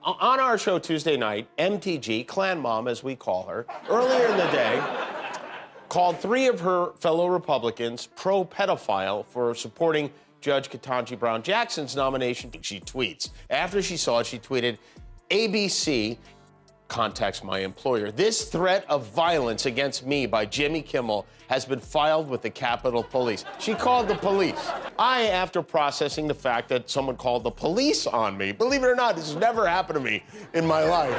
On our show Tuesday night, MTG, Clan Mom as we call her, earlier in the day, called 3 of her fellow Republicans pro-pedophile for supporting Judge Ketanji Brown Jackson's nomination. She tweets. After she saw it, she tweeted, ABC contacts my employer. This threat of violence against me by Jimmy Kimmel has been filed with the Capitol Police. She called the police. After processing the fact that someone called the police on me, believe it or not, this has never happened to me in my life.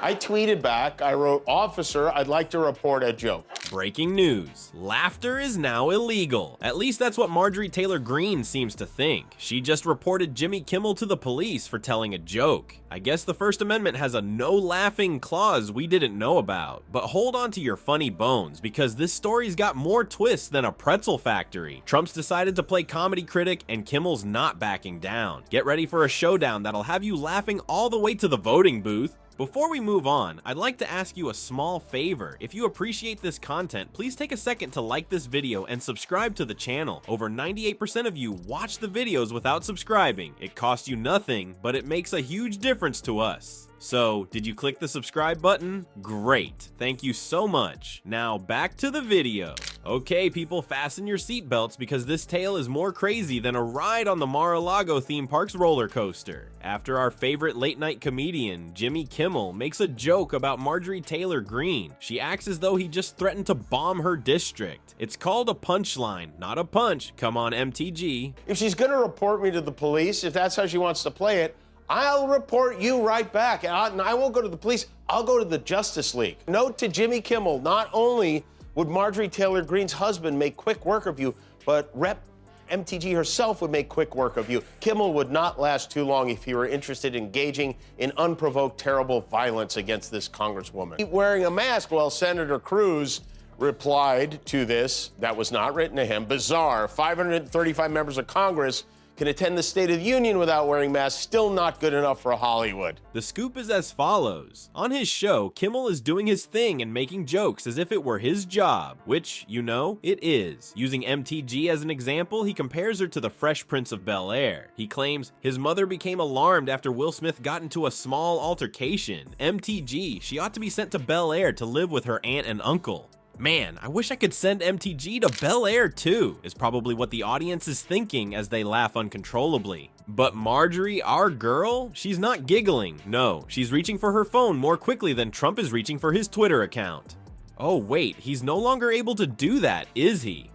I tweeted back, I wrote, "Officer, I'd like to report a joke." Breaking news. Laughter is now illegal. At least that's what Marjorie Taylor Greene seems to think. She just reported Jimmy Kimmel to the police for telling a joke. I guess the First Amendment has a no laughing clause we didn't know about. But hold on to your funny bones, because this story's got more twists than a pretzel factory. Trump's decided to play comedy critic, and Kimmel's not backing down. Get ready for a showdown that'll have you laughing all the way to the voting booth. Before we move on, I'd like to ask you a small favor. If you appreciate this content, please take a second to like this video and subscribe to the channel. Over 98% of you watch the videos without subscribing. It costs you nothing, but it makes a huge difference to us. So, did you click the subscribe button? Great. Thank you so much. Now, back to the video. Okay, people, fasten your seatbelts because this tale is more crazy than a ride on the Mar-a-Lago theme park's roller coaster. After our favorite late-night comedian, Jimmy Kimmel, makes a joke about Marjorie Taylor Greene, she acts as though he just threatened to bomb her district. It's called a punchline, not a punch. Come on, MTG. If she's gonna report me to the police, if that's how she wants to play it, I'll report you right back. And I won't go to the police, I'll go to the Justice League. Note to Jimmy Kimmel, not only would Marjorie Taylor Greene's husband make quick work of you, but Rep. MTG herself would make quick work of you. Kimmel would not last too long if he were interested in engaging in unprovoked, terrible violence against this Congresswoman. Wearing a mask while Senator Cruz replied to this, that was not written to him, bizarre, 535 members of Congress can attend the State of the Union without wearing masks, still not good enough for Hollywood. The scoop is as follows. On his show, Kimmel is doing his thing and making jokes as if it were his job, which, you know, it is. Using MTG as an example, he compares her to the Fresh Prince of Bel-Air. He claims his mother became alarmed after Will Smith got into a small altercation. MTG, she ought to be sent to Bel-Air to live with her aunt and uncle. Man, I wish I could send MTG to Bel-Air too, is probably what the audience is thinking as they laugh uncontrollably. But Marjorie, our girl, she's not giggling. No, she's reaching for her phone more quickly than Trump is reaching for his Twitter account. Oh wait, he's no longer able to do that, is he?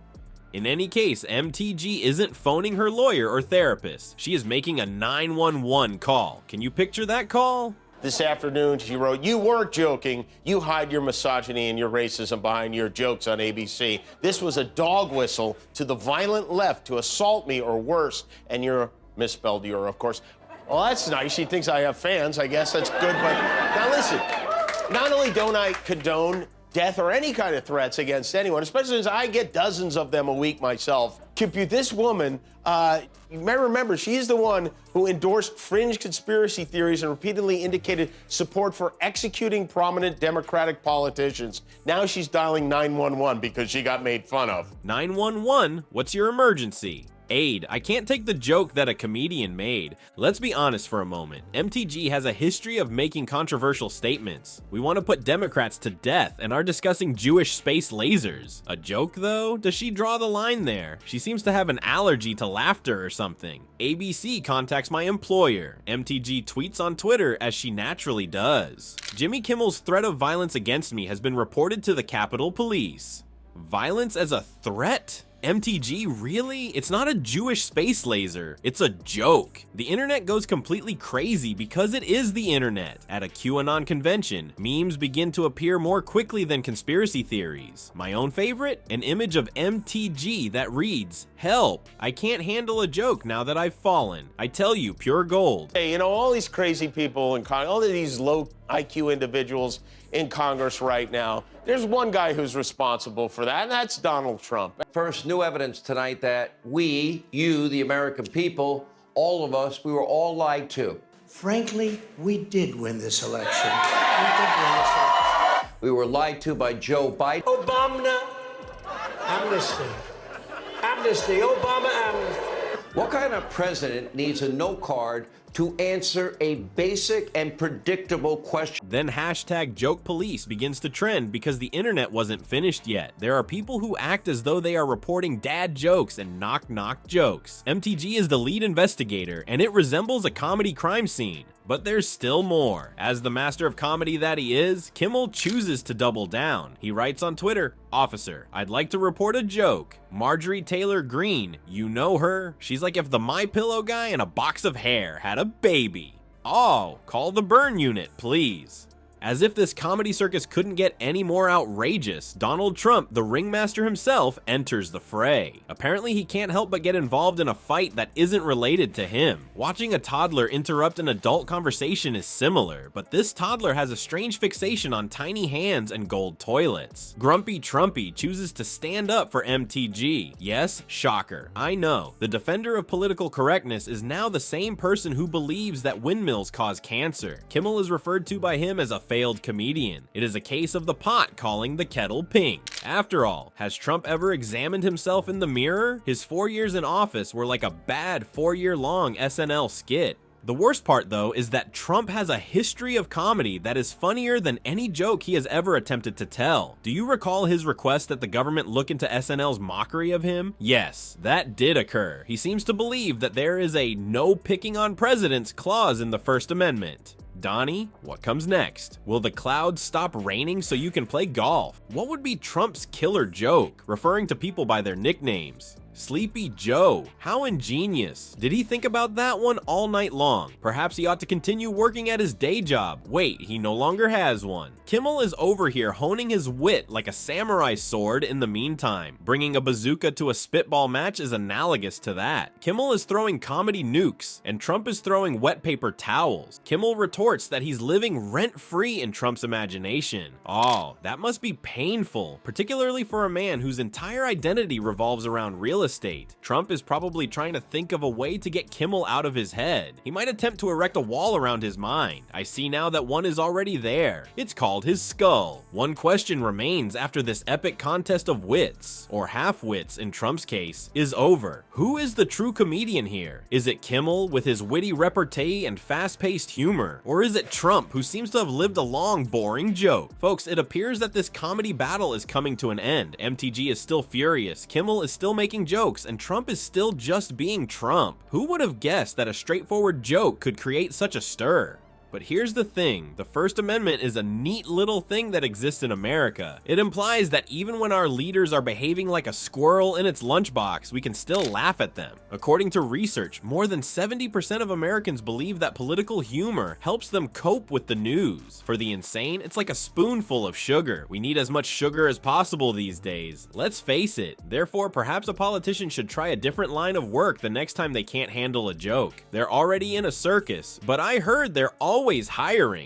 In any case, MTG isn't phoning her lawyer or therapist. She is making a 911 call. Can you picture that call? This afternoon, she wrote, "You weren't joking. You hide your misogyny and your racism behind your jokes on ABC. This was a dog whistle to the violent left to assault me or worse." And you're misspelled "you're," of course. Well, that's nice. She thinks I have fans. I guess that's good. But now listen, not only don't I condone death or any kind of threats against anyone, especially as I get dozens of them a week myself. This woman, you may remember, she's the one who endorsed fringe conspiracy theories and repeatedly indicated support for executing prominent Democratic politicians. Now she's dialing 911 because she got made fun of. 911? What's your emergency? Aid. I can't take the joke that a comedian made. Let's be honest for a moment. MTG has a history of making controversial statements. We want to put Democrats to death and are discussing Jewish space lasers. A joke though? Does she draw the line there? She seems to have an allergy to laughter or something. ABC contacts my employer. MTG tweets on Twitter as she naturally does. Jimmy Kimmel's threat of violence against me has been reported to the Capitol Police. Violence as a threat? MTG, really? It's not a Jewish space laser. It's a joke. The internet goes completely crazy because it is the internet. At a QAnon convention, memes begin to appear more quickly than conspiracy theories. My own favorite? An image of MTG that reads, "Help, I can't handle a joke now that I've fallen. I tell you, pure gold." Hey, you know, all these crazy people in Congress, all of these low IQ individuals in Congress right now, there's one guy who's responsible for that, and that's Donald Trump. First, new evidence tonight that we, you, the American people, all of us, we were all lied to. Frankly, we did win this election. We did win this election. We were lied to by Joe Biden. Obama amnesty. Amnesty. Obama amnesty. What kind of president needs a no card to answer a basic and predictable question? Then hashtag joke police begins to trend because the internet wasn't finished yet. There are people who act as though they are reporting dad jokes and knock knock jokes. MTG is the lead investigator and it resembles a comedy crime scene. But there's still more. As the master of comedy that he is, Kimmel chooses to double down. He writes on Twitter, "Officer, I'd like to report a joke. Marjorie Taylor Greene, you know her? She's like if the MyPillow guy and a box of hair had a baby. Oh, call the burn unit, please." As if this comedy circus couldn't get any more outrageous, Donald Trump, the ringmaster himself, enters the fray. Apparently he can't help but get involved in a fight that isn't related to him. Watching a toddler interrupt an adult conversation is similar, but this toddler has a strange fixation on tiny hands and gold toilets. Grumpy Trumpy chooses to stand up for MTG. Yes, shocker, I know. The defender of political correctness is now the same person who believes that windmills cause cancer. Kimmel is referred to by him as a failed comedian. It is a case of the pot calling the kettle pink. After all, has Trump ever examined himself in the mirror? His 4 years in office were like a bad 4-year-long SNL skit. The worst part, though, is that Trump has a history of comedy that is funnier than any joke he has ever attempted to tell. Do you recall his request that the government look into SNL's mockery of him? Yes, that did occur. He seems to believe that there is a no picking on presidents clause in the First Amendment. Donnie, what comes next? Will the clouds stop raining so you can play golf? What would be Trump's killer joke, referring to people by their nicknames? Sleepy Joe. How ingenious. Did he think about that one all night long? Perhaps he ought to continue working at his day job. Wait, he no longer has one. Kimmel is over here honing his wit like a samurai sword in the meantime. Bringing a bazooka to a spitball match is analogous to that. Kimmel is throwing comedy nukes, and Trump is throwing wet paper towels. Kimmel retorts that he's living rent-free in Trump's imagination. Oh, that must be painful, particularly for a man whose entire identity revolves around real estate. Trump is probably trying to think of a way to get Kimmel out of his head. He might attempt to erect a wall around his mind. I see now that one is already there. It's called his skull. One question remains after this epic contest of wits, or half-wits in Trump's case, is over. Who is the true comedian here? Is it Kimmel with his witty repartee and fast-paced humor? Or is it Trump, who seems to have lived a long, boring joke? Folks, it appears that this comedy battle is coming to an end. MTG is still furious, Kimmel is still making jokes, and Trump is still just being Trump. Who would have guessed that a straightforward joke could create such a stir? But here's the thing, the First Amendment is a neat little thing that exists in America. It implies that even when our leaders are behaving like a squirrel in its lunchbox, we can still laugh at them. According to research, more than 70% of Americans believe that political humor helps them cope with the news. For the insane, it's like a spoonful of sugar. We need as much sugar as possible these days. Let's face it. Therefore, perhaps a politician should try a different line of work the next time they can't handle a joke. They're already in a circus, but I heard they're always hiring.